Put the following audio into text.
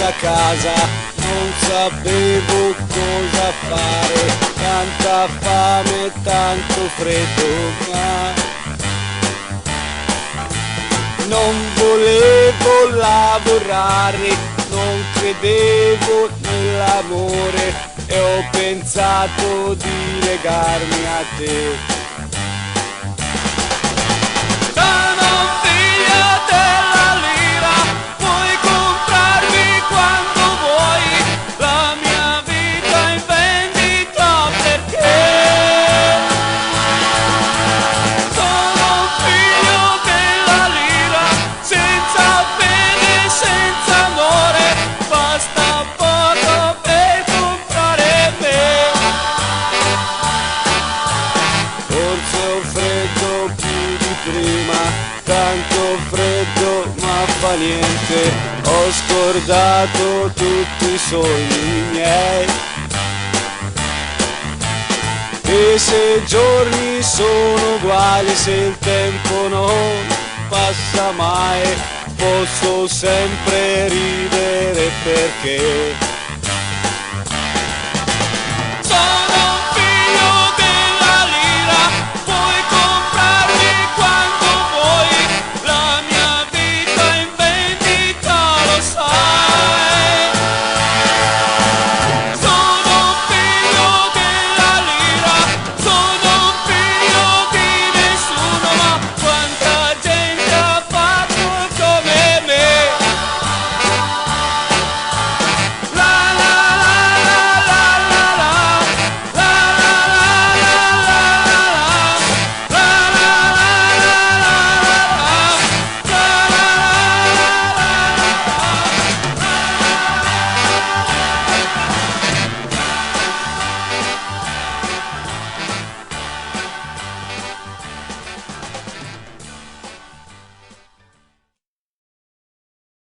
senza casa, non sapevo cosa fare, tanta fame, tanto freddo, ma non volevo lavorare, non credevo nell'amore e ho pensato di legarmi a te. Tanto freddo ma fa niente, ho scordato tutti i sogni miei. E se i giorni sono uguali, se il tempo non passa mai, posso sempre ridere perché